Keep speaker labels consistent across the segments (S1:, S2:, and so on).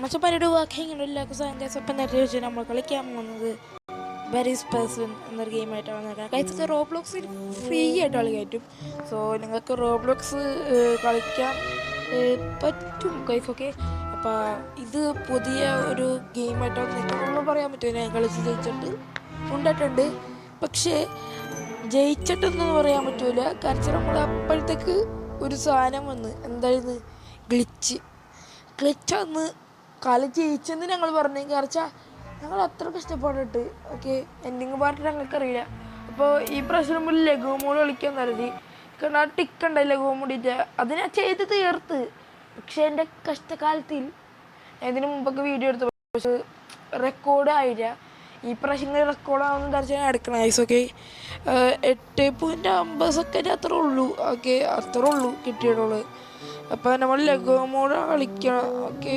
S1: മച്ചപ്പാരുടെ വാക്ക് ഇങ്ങനെയുള്ള അപ്പം നേരത്തെ വെച്ച് നമ്മൾ കളിക്കാൻ പോകുന്നത് വെരീസ് പേഴ്സൺ എന്നൊരു ഗെയിമായിട്ടാണ് വന്നേക്കുന്നത്. കഴിച്ചത് റോബ്ലോക്സിൽ ഫ്രീ ആയിട്ട് കളി കയറ്റും. സോ നിങ്ങൾക്ക് റോബ്ലോക്സ് കളിക്കാൻ പറ്റും കൈസൊക്കെ. അപ്പോൾ ഇത് പുതിയ ഒരു ഗെയിമായിട്ടാണ് നിൽക്കുന്നതെന്ന് പറയാൻ പറ്റും. ഞാൻ കളിച്ച് ജയിച്ചിട്ട് ഉണ്ടായിട്ടുണ്ട്. പക്ഷേ ജയിച്ചിട്ടെന്ന് പറയാൻ പറ്റൂല. കാരണം നമ്മൾ അപ്പോഴത്തേക്ക് ഒരു സാധനം വന്ന് എന്തായിരുന്നു ഗ്ലിച്ചാന്ന് കളി ജയിച്ചെന്ന് ഞങ്ങൾ പറഞ്ഞു. കാരണം ഞങ്ങൾ അത്ര കഷ്ടപ്പെട്ടിട്ട് ഓക്കെ എൻഡിങ് പാർട്ട് ഞങ്ങൾക്കറിയില്ല. അപ്പോൾ ഈ പ്രാവശ്യം മുമ്പ് ലഘു മോഡ് കളിക്കാൻ തരതി. കാരണം ആ ടിക്കുണ്ട് ലഘു മോഡിൻ്റെ അത് ഞാൻ ചെയ്ത് തീർത്ത്. പക്ഷെ എൻ്റെ കഷ്ടകാലത്തിൽ ഇതിന് മുമ്പൊക്കെ വീഡിയോ എടുത്തു പക്ഷെ റെക്കോർഡായില്ല. ഈ പ്രാവശ്യം റെക്കോർഡാവുന്ന തരച്ച് ഞാൻ എടുക്കണം. ഓക്കെ 8.50 സെക്കൻഡ് അത്രേ ഉള്ളൂ. ഓക്കെ അത്രേ ഉള്ളൂ കിട്ടിയിട്ടുള്ളൂ. അപ്പോൾ നമ്മൾ ലഘു മോഡ് കളിക്കണം. ഓക്കെ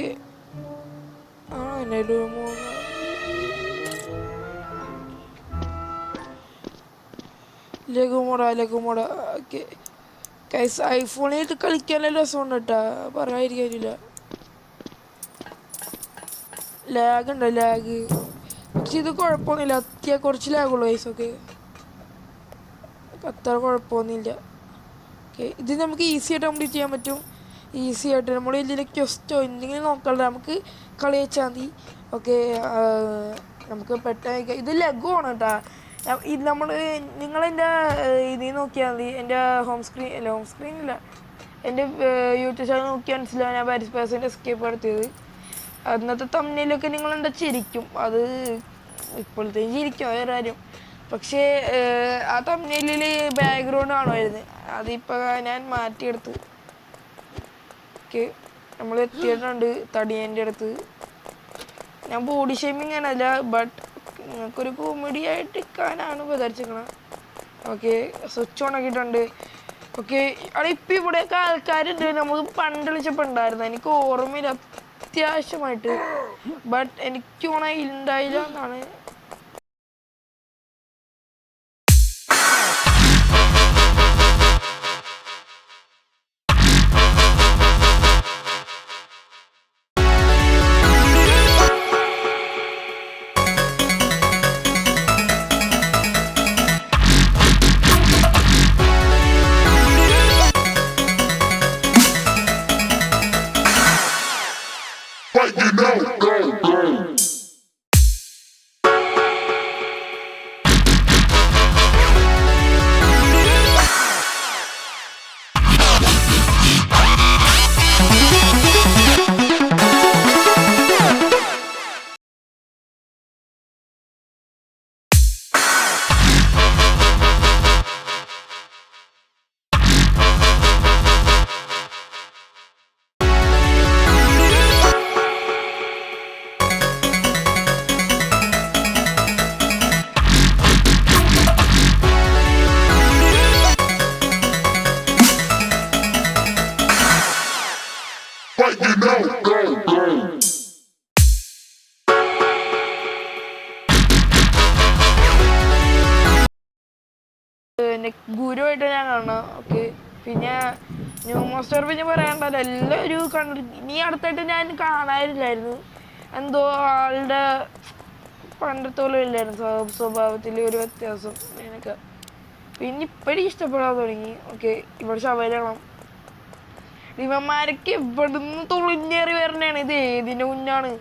S1: ലഘു മോഡ് ഓക്കെ കൈസ് ഐഫോണിൽ കളിക്കാനുള്ള രസമുണ്ട് കേട്ടോ, പറയാതിരിക്കാനില്ല. ലാഗ് ഉണ്ടോ? ലാഗ് പക്ഷെ ഇത് കുഴപ്പമൊന്നുമില്ല. കുറച്ച് ലാഗുള്ളൂ കൈസ്. ഓക്കെ അത്ര കുഴപ്പമൊന്നുമില്ല. ഓക്കെ ഇത് നമുക്ക് ഈസി ആയിട്ട് കംപ്ലീറ്റ് ചെയ്യാൻ പറ്റും. ഈസി ആയിട്ട് നമ്മൾ ഇതിൽ ക്വസ്റ്റോ എന്തെങ്കിലും നോക്കണ്ട, നമുക്ക് കളി വെച്ചാൽ മതി. ഓക്കെ നമുക്ക് പെട്ടെന്ന് ഇത് ലഘുവാണ് കേട്ടോ. ഇത് നിങ്ങളെൻ്റെ ഇതിൽ നോക്കിയാൽ മതി. എൻ്റെ ഹോം സ്ക്രീനില്ല എൻ്റെ യൂട്യൂബ് ചാനൽ നോക്കിയാൽ മനസ്സിലാവും ഞാൻ വെരീസ് പേഴ്സൻ്റെ എസ്കേപ്പ് നടത്തിയത്. അന്നത്തെ തമ്മിലൊക്കെ നിങ്ങളെന്താ ചിരിക്കും, അത് ഇപ്പോഴത്തേക്കും ചിരിക്കും വേറെ കാര്യം. പക്ഷേ ആ തമ്മിലിൽ ബാക്ക്ഗ്രൗണ്ട് കാണുമായിരുന്നു, അതിപ്പോൾ ഞാൻ മാറ്റിയെടുത്ത്. ഓക്കെ നമ്മൾ എത്തിയിട്ടുണ്ട് തടിയൻ്റെ അടുത്ത്. ഞാൻ ബോഡി ഷേമിങ് ആണല്ല, ബട്ട് നിങ്ങൾക്കൊരു കോമഡി ആയിട്ട് ഇരിക്കാനാണ് വിചാരിച്ചിരിക്കണത്. ഓക്കെ സ്വിച്ച് ഓൺ ആക്കിയിട്ടുണ്ട്. ഓക്കെ അവിടെ ഇപ്പം ഇവിടെയൊക്കെ ആൾക്കാരുണ്ട്. നമുക്ക് പണ്ട് വിളിച്ചപ്പോൾ ഉണ്ടായിരുന്നു, എനിക്ക് ഓർമ്മയില്ല അത്യാവശ്യമായിട്ട്. ബട്ട് എനിക്ക് ഉണ്ടായില്ല എന്നാണ്. ഗുരുവായിട്ട് ഞാൻ കാണാം. ഓക്കെ പിന്നെ ന്യൂ മോസ്റ്റർ പിന്നെ പറയാണ്ടല്ലോ എല്ലാവരും കണ്ടു. ഇനി അടുത്തായിട്ട് ഞാൻ കാണാറില്ലായിരുന്നു, എന്തോ ആളുടെ പണ്ടത്തോളം ഇല്ലായിരുന്നു സ്വഭാവത്തിൽ ഒരു വ്യത്യാസം എനിക്ക്. പിന്നെ ഇപ്പോഴും ഇഷ്ടപ്പെടാൻ തുടങ്ങി. ഓക്കെ ഇവിടെ ശവരണം ഇവന്മാരൊക്കെ ഇവിടുന്ന് തുളിഞ്ഞേറി വരണേണ്. ഇത് ഏതിൻ്റെ കുഞ്ഞാണ്?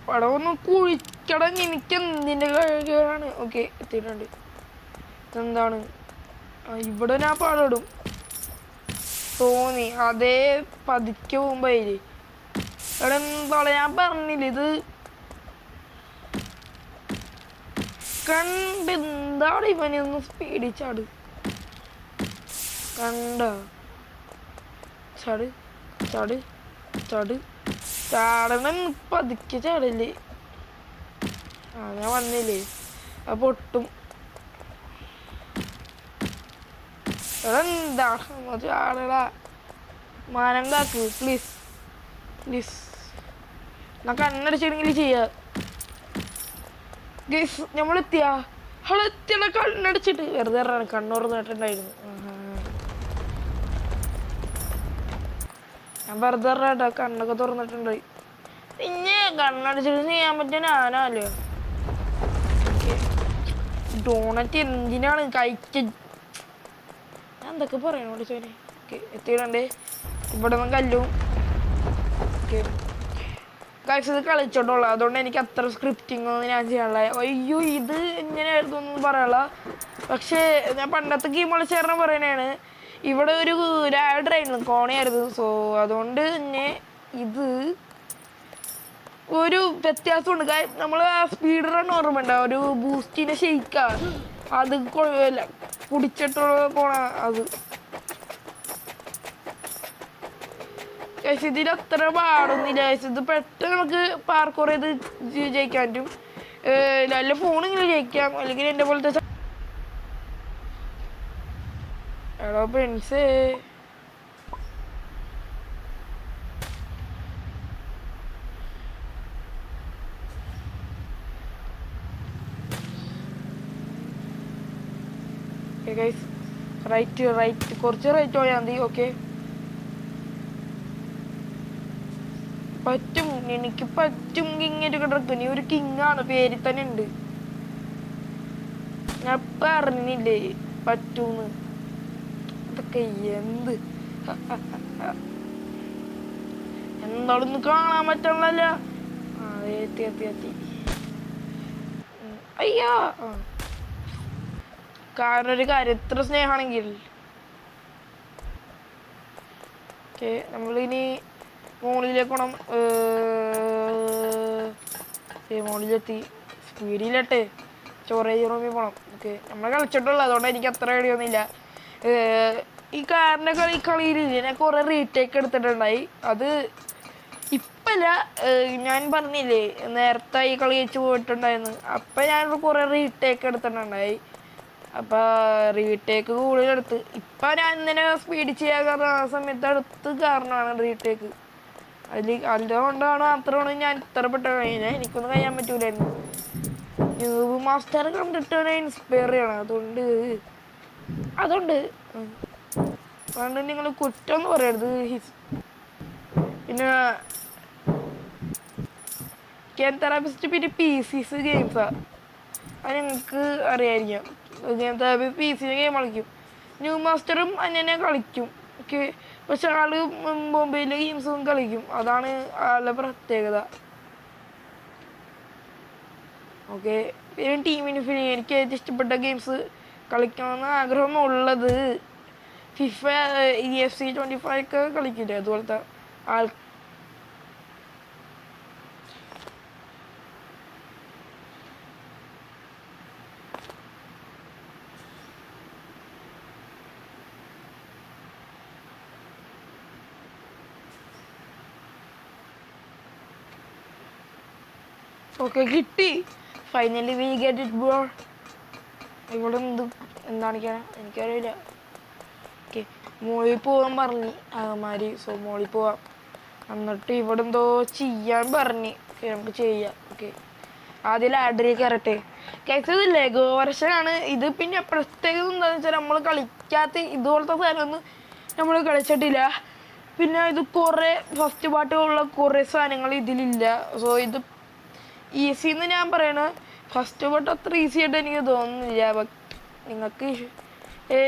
S1: പടമൊന്ന് കുഴിക്കട എനിക്ക് എന്തിൻ്റെ കഴിവാണ്. ഓക്കെ എത്തിയിട്ടുണ്ട്. എന്താണ് ഇവിടെ ഞാൻ പാടിടും തോന്നി അതേ പതുക്കെ പോകുമ്പോ ഇവിടെ എന്താണ് ഞാൻ പറഞ്ഞില്ല. ഇത് കണ്ട് എന്താണ് ഇവനൊന്ന് സ്പീഡിൽ ചാട് കണ്ട ചാട് ചാട് ചാട് ചാടണം പതുക്കെ ചാടല്ലേ. ഞാൻ വന്നില്ലേ അപ്പൊ ഒട്ടും എന്താ ചാടടാ മാനം കാക്ക് പ്ലീസ് പ്ലീസ്. ഞാൻ കണ്ണടിച്ചിട്ടെങ്കിൽ ചെയ്യാ. ഗൈസ് നമ്മളെത്തിയ അവിടെ എത്തിയുള്ള കണ്ണടിച്ചിട്ട് വെറുതെ കണ്ണുറന്നിട്ടുണ്ടായിരുന്നു. ഞാൻ വെറുതെ കേട്ടോ കണ്ണൊക്കെ തുറന്നിട്ടുണ്ട്. പിന്നെ കണ്ണടിച്ചിട്ട് ചെയ്യാൻ പറ്റിയ ഞാനല്ലോ. ഡോണറ്റ് എന്തിനാണ് കഴിച്ച ഞാൻ എന്തൊക്കെ പറയണോട് ചോനെ. ഓക്കെ എത്തിയിടണ്ടേ ഇവിടെ നിന്ന് കല്ലും. ഓക്കെ ഗൈസ് ഇത് കളിച്ചോണ്ടുള്ള അതുകൊണ്ട് എനിക്ക് അത്ര സ്ക്രിപ്റ്റിംഗ് ഒന്നും ഞാൻ ചെയ്യാനുള്ള. അയ്യോ ഇത് ഇങ്ങനെയായിരുന്നു ഒന്നും പറയാനുള്ള. പക്ഷേ ഞാൻ പണ്ടത്തെ ഗെയിം കളിച്ചേരണം പറയണതാണ്. ഇവിടെ ഒരു ആയിരുന്നു കോണയായിരുന്നു. സോ അതുകൊണ്ട് തന്നെ ഇത് ഒരു വ്യത്യാസമുണ്ട്. നമ്മൾ ആ സ്പീഡ് റൺ ഓർമ്മ ഉണ്ടാവും. ഒരു ബൂസ്റ്റിനെ ഷെയ്ക്കാ അത് കുടിച്ചിട്ടുള്ള കോണ അത്. ഇതിൽ അത്ര പാടൊന്നുമില്ല. ഇത് പെട്ടെന്ന് നമുക്ക് പാർക്കോർ ചെയ്ത് ജയിക്കാൻ പറ്റും. നല്ല ഫോണിങ്ങനെ ജയിക്കാം. അല്ലെങ്കിൽ എൻ്റെ പോലത്തെ എടോ ഫ്രണ്ട്സ് റൈറ്റ് കുറച്ച് റൈറ്റ് പോയാൽ മതി. ഓക്കെ പറ്റും എനിക്ക് പറ്റും. ഇങ്ങനെ കിടക്കും. നീ ഒരു കിങ്ങാണ് പേരിൽ തന്നെ ഉണ്ട്. ഞാൻ പറഞ്ഞില്ലേ പറ്റൂന്ന്. അതൊക്കെ എന്ത് എന്താളൊന്നും കാണാൻ പറ്റണല്ല. എത്തി അയ്യാ. കാരണം ഒരു കാര്യം എത്ര സ്നേഹമാണെങ്കിൽ ഓക്കെ നമ്മളിനി മോളിലേക്ക് പോണം. മോളിലെത്തി സ്പീഡിലട്ടെ സ്റ്റോറേജ് റൂമിൽ പോകണം. ഓക്കെ നമ്മൾ കളിച്ചിട്ടുള്ളൂ അതുകൊണ്ട് എനിക്ക് അത്ര ഐഡിയൊന്നുമില്ല. ഈ കാറിൻ്റെ കളിയിലില്ല ഞാൻ കുറേ റീടേക്ക് എടുത്തിട്ടുണ്ടായി. അത് ഇപ്പല്ല ഞാൻ പറഞ്ഞില്ലേ നേരത്തെ ഈ കളി വെച്ച് പോയിട്ടുണ്ടായിരുന്നു. അപ്പം ഞാൻ കുറേ റീടേക്ക് എടുത്തിട്ടുണ്ടായി. അപ്പോൾ റീടേക്ക് കൂടുതലെടുത്ത് ഇപ്പം ഞാൻ ഇങ്ങനെ സ്പീഡ് ചെയ്യാൻ കാരണം ആ സമയത്ത് അടുത്ത് കാരണമാണ് റീടേക്ക്. അതുകൊണ്ടാണ് അത്രയാണ് ഞാൻ ഇത്രപ്പെട്ട കഴിഞ്ഞാൽ എനിക്കൊന്നും കഴിയാൻ പറ്റൂലായിരുന്നു. ന്യൂബ് മാസ്റ്റർ കണ്ടിട്ടാണ് ഇൻസ്പയർ ചെയ്യണം. അതുകൊണ്ട് നിങ്ങൾ കുറ്റമൊന്നും പറയരുത്. പിന്നെ ഗെയിം തെറാപ്പിസ്റ്റ് പിന്നെ PCs ഗെയിംസാണ്. അത് നിങ്ങൾക്ക് അറിയാമായിരിക്കാം. ഗെയിം തെറാപ്പിസ്റ്റ് PC ഗെയിം കളിക്കും. ന്യൂ മാസ്റ്ററും അങ്ങനെ കളിക്കും. ഓക്കെ പക്ഷെ ആള് മൊബൈലിലെ ഗെയിംസും കളിക്കും. അതാണ് ആളുടെ പ്രത്യേകത. ഓക്കെ ടീമിന് എനിക്ക് ഏറ്റവും ഇഷ്ടപ്പെട്ട ഗെയിംസ് കളിക്കണമെന്ന് ആഗ്രഹമുള്ളത് FIFA EFC 25 ഒക്കെ കളിക്കില്ലേ അതുപോലത്തെ ആൾ. ഓക്കെ കിട്ടി finally we get it bro. ഇവിടെ എന്താണ് എനിക്കറിയില്ല. ഓക്കെ മോളിൽ പോകാൻ പറഞ്ഞ് അവന്മാർ. സോ മോളിൽ പോവാം. എന്നിട്ട് ഇവിടെ എന്തോ ചെയ്യാൻ പറഞ്ഞ് നമുക്ക് ചെയ്യാം. ഓക്കെ ആദ്യം ലാഡറിൽ കയറട്ടെ. കഴിച്ചത് ലെഗോ വർഷനാണ് ഇത്. പിന്നെ പ്രത്യേകത എന്താണെന്ന് വെച്ചാൽ നമ്മൾ കളിക്കാത്ത ഇതുപോലത്തെ സാധനമൊന്നും നമ്മൾ കളിച്ചിട്ടില്ല. പിന്നെ ഇത് കുറേ ഫസ്റ്റ് പാർട്ടുള്ള കുറേ സാധനങ്ങൾ ഇതിലില്ല. സോ ഇത് ഈസി എന്ന് ഞാൻ പറയണ ഫസ്റ്റ് പാർട്ട് അത്ര ഈസി ആയിട്ട് എനിക്ക് തോന്നുന്നില്ല. നിങ്ങൾക്ക്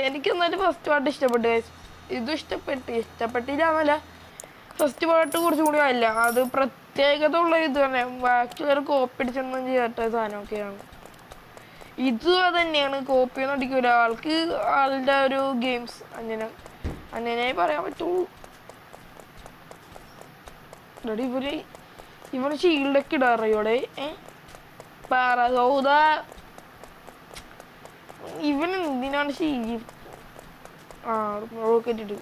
S1: എനിക്ക് എന്നാലും ഫസ്റ്റ് പാർട്ട് ഇഷ്ടപ്പെട്ടു. ഇതും ഇഷ്ടപ്പെട്ടില്ല എന്നല്ല. ഫസ്റ്റ് പാർട്ട് കുറച്ചും കൂടി അല്ല അത് പ്രത്യേകത ഉള്ള ഇത് തന്നെ. ബാക്കിയുള്ളവർ കോപ്പി അടിച്ചൊന്നും ചെയ്യാത്ത സാധനമൊക്കെയാണ്. ഇതും അത് തന്നെയാണ്. കോപ്പിയൊന്നും അടിക്കൂല. ആൾക്ക് ആളുടെ ഒരു ഗെയിംസ് അങ്ങനെ പറയാൻ പറ്റുള്ളൂ. ഇവന് ഷീൽഡൊക്കെ ഇടാറിയോടെ പറ സൗദ. ഇവൻ എന്തിനാണ് ഷീൽഡ് റോക്കറ്റ് ഇട്ട്.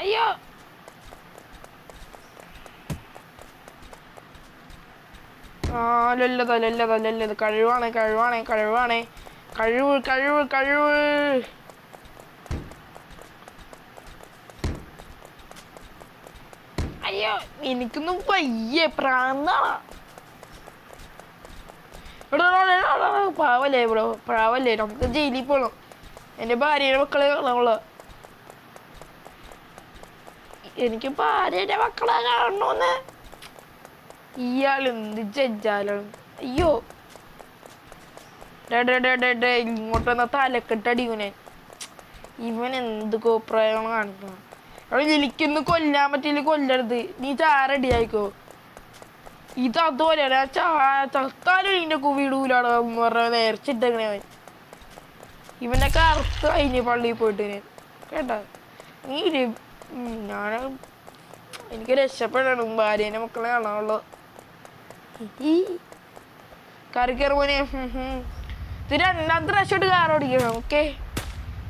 S1: അയ്യോ ലല്ലത് കഴിവാണ്. കഴിവ് അയ്യോ എനിക്കൊന്നും വയ്യ പ്രാന്താണ്. പാവല്ലേ ബ്രോ, പാവല്ലേ, നമുക്ക് ജയിലിൽ പോകണം. എൻ്റെ ഭാര്യയുടെ മക്കളെ കാണാനുള്ള, എനിക്ക് ഭാര്യയുടെ മക്കളെ കാണണമെന്ന്. ഇയാൾ എന്ത് ജഡ്ജാലാണ്. അയ്യോ ഇങ്ങോട്ട് വന്ന തലക്കെട്ടടിക്കുനെ. ഇവൻ എന്ത് കോപ്രായമാണ് കാണിക്കണം. അവിടെ എനിക്കൊന്ന് കൊല്ലാൻ പറ്റില്ല, കൊല്ലരുത്, നീ ചാറടി ആയിക്കോ. ഇത് അതുപോലെ ചത്താലും ഇതിൻ്റെ വീടൂലാണ് പറഞ്ഞ നേർച്ചിട്ടങ്ങനെ. അവൻ ഇവൻ്റെ കറുത്ത് കഴിഞ്ഞ് പള്ളിയിൽ പോയിട്ട് കേട്ടാ. നീ ഞാൻ എനിക്ക് രക്ഷപ്പെടണം, ഭാര്യേൻ്റെ മക്കളെ കാണാനുള്ളൂ. ഈ കറി കയറുമ്പോനെ ഇത് രണ്ടാമത്തെ പ്രാവശ്യമായിട്ട് കാർ ഓടിക്കണം. ഓക്കെ,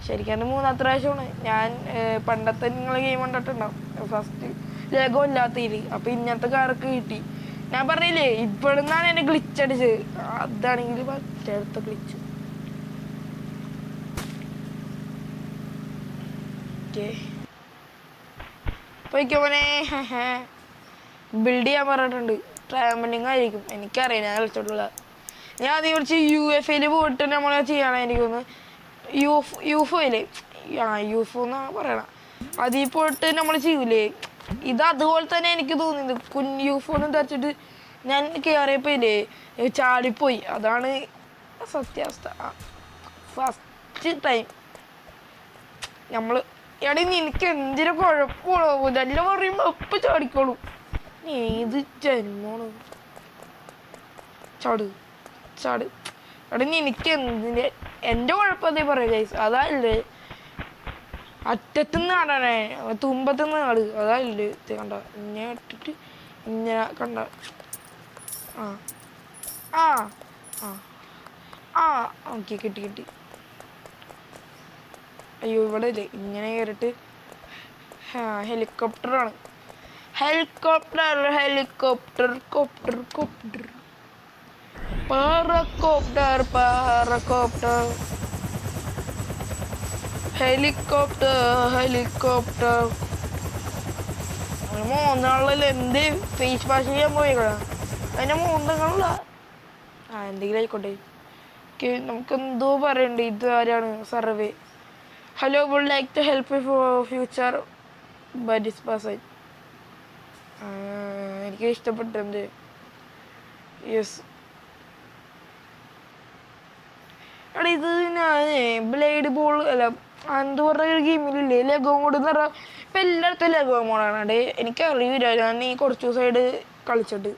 S1: ശരിക്കും മൂന്നാമത്തെ പ്രാവശ്യമാണ്. ഞാൻ പണ്ടത്തെ നിങ്ങൾ ഗെയിം കണ്ടിട്ടുണ്ടാവും, ഫസ്റ്റ് ലേഖം ഇല്ലാത്തതിൽ. അപ്പം ഇന്നത്തെ കാറൊക്കെ കിട്ടി. ഞാൻ പറഞ്ഞില്ലേ ഇപ്പോഴെന്നാണ് എന്നെ ഗ്ലിച്ചടിച്ചത്. അതാണെങ്കിൽ മറ്റേടത്ത ഗ്ലിച്ച്. ഓക്കെ പോയിക്കോനെ. ബിൽഡ് ചെയ്യാൻ പറഞ്ഞിട്ടുണ്ട്. ട്രാവലിംഗ് ആയിരിക്കും, എനിക്കറിയാം, ഞാൻ കളിച്ചിട്ടുള്ള. ഞാൻ ആദ്യം വിളിച്ച് UFAയിൽ പോയിട്ട് നമ്മൾ ചെയ്യണം. എനിക്കൊന്ന് യൂഫോയില്ലേ, യൂഫോ എന്നാണ് പറയണം. അതിൽ പോയിട്ട് നമ്മൾ ചെയ്യൂലേ, ഇത് അതുപോലെ തന്നെ എനിക്ക് തോന്നിയത്. യൂഫോന്ന് ധരിച്ചിട്ട് ഞാൻ കയറിയപ്പോൾ ഇല്ലേ ചാടിപ്പോയി. അതാണ് സത്യാവസ്ഥ. ഫസ്റ്റ് ടൈം നമ്മൾ എടി നിനക്ക് എന്തിനു കുഴപ്പമുള്ളൂ, നല്ല പറയുമ്പോൾ എപ്പോൾ ചാടിക്കോളൂ. ഏത് ജന്മമാണ്. ചാട് ചാട് എടി നിനക്ക് എന്തിൻ്റെ, എൻ്റെ കുഴപ്പത്തേ പറയാം ഗൈസ്. അതല്ലേ അറ്റത്തുനിന്ന് കാണാനേ, തുമ്പത്തുനിന്ന് കാട്. അതല്ലേ കണ്ട ഇങ്ങനെ ഇട്ടിട്ട് ഇങ്ങനെ കണ്ട. ആ ആ ആ ആ ഓക്കെ, കിട്ടി കിട്ടി. അയ്യോ ഇവിടെ ഇല്ലേ, ഇങ്ങനെ കയറിയിട്ട് ഹെലികോപ്റ്ററാണ്. ഹെലികോപ്റ്റർ ഹെലികോപ്റ്റർ കോപ്റ്റർ കോപ്റ്റർ പാറക്കോപ്റ്റർ പാറക്കോപ്റ്റർ ഹെലികോപ്റ്റർ ഹെലികോപ്റ്റർ. മൂന്നാളല്ലേ എന്ത് ഫേസ് വാഷ് ചെയ്യാൻ പോയിക്കളാ, അതിൻ്റെ മൂന്നങ്ങളുള്ള. എന്തെങ്കിലും ആയിക്കോട്ടെ. നമുക്ക് എന്തോ പറയണ്ടേ. ഇത് ആരാണ്? Survey. Hello, would like to help for future by this person. എനിക്ക് ഇഷ്ടപ്പെട്ടെന്ത്. യെസ് എടാ, ഇത് ഞാൻ ബ്ലേഡ് ബോൾ അല്ല എന്ത് പറഞ്ഞ ഒരു ഗെയിമിലില്ലേ ലെഗോ മോഡ് എന്ന് പറഞ്ഞാൽ. ഇപ്പം എല്ലായിടത്തും ലെഗോ മോഡാണ്. അടേ എനിക്കറിയില്ല, ഞാൻ ഈ കുറച്ച് ദിവസമായിട്ട് കളിച്ചിട്ട്.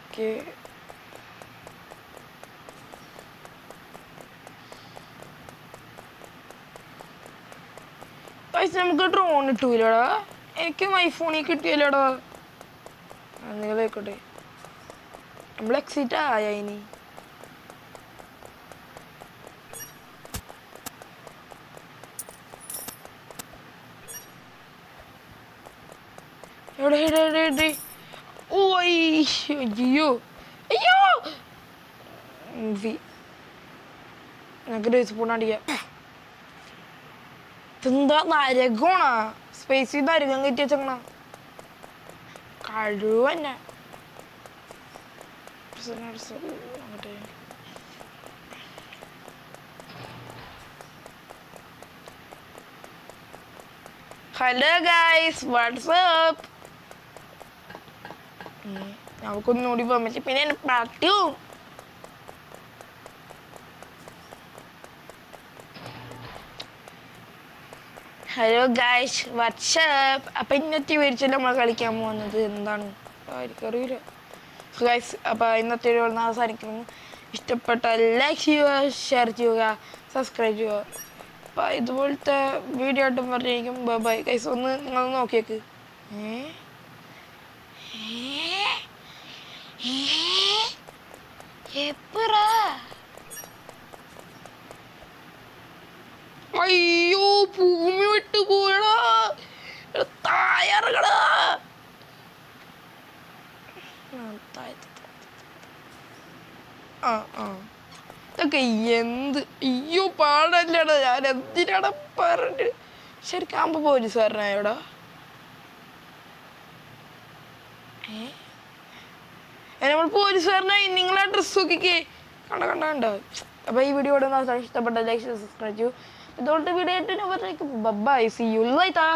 S1: ഓക്കെ പൈസ നമുക്ക് ഡ്രോൺ കിട്ടൂലടാ. എനിക്കും ഐഫോണിൽ കിട്ടിയല്ലോടാ. എന്തെങ്കിലും ആയിക്കോട്ടെ, നമ്മൾ എക്സിറ്റ് ആയ ഇനി. എവിടെ ഓ അയ്യോ അയ്യോ ഞങ്ങൾക്ക് ഡേസ് പോണടിക്കാം. ഇതെന്താ നരകമാണോ? സ്പേസിൽ നരകം കയറ്റി വെച്ചേക്കണ കഴിവന്നെ. Hello guys, what's up. നമുക്കൊന്നുകൂടി പോകാൻ പറ്റും. പിന്നെ എന്നെ പറ്റൂ. Hello guys, what's up. അപ്പം ഇന്നത്തെ മേടിച്ചല്ല നമ്മൾ കളിക്കാൻ പോകുന്നത് എന്താണ് എനിക്കറിയില്ല ഗൈസ്. അപ്പോൾ ഇന്നത്തെ വീഡിയോ അവസാനിക്കുന്നു. ഇഷ്ടപ്പെട്ടാൽ ലൈക്ക് ചെയ്യുക, ഷെയർ ചെയ്യുക, സബ്സ്ക്രൈബ് ചെയ്യുക. അപ്പോൾ ഇതുപോലത്തെ വീഡിയോ ആയിട്ടും പറഞ്ഞിരിക്കും. Bye guys. ഒന്ന് നിങ്ങൾ നോക്കിയേക്ക്. എപ്പറാ അയ്യോ ഭൂമി വിട്ടു പോയടാ, തായറകടാ. ഇതൊക്കെ എന്ത് അയ്യോ പാടല്ലടാ. ഞാൻ എന്തിനാണ് പറഞ്ഞ് ശരിക്കാകുമ്പോ പോലീസുകാരനായോടാ. നമ്മൾ പോലീസുകാരനായി നിങ്ങളെ ഡ്രസ്സ് നോക്കിക്കേ കണ്ട. അപ്പോൾ ഈ വീഡിയോ ഇഷ്ടപ്പെട്ട ലൈക്ക് സബ്സ്ക്രൈബ് ചെയ്യൂ. ഇതുകൊണ്ട് വീഡിയോ ആയിട്ട് ബൈ, സീ യു ലൈറ്റർ.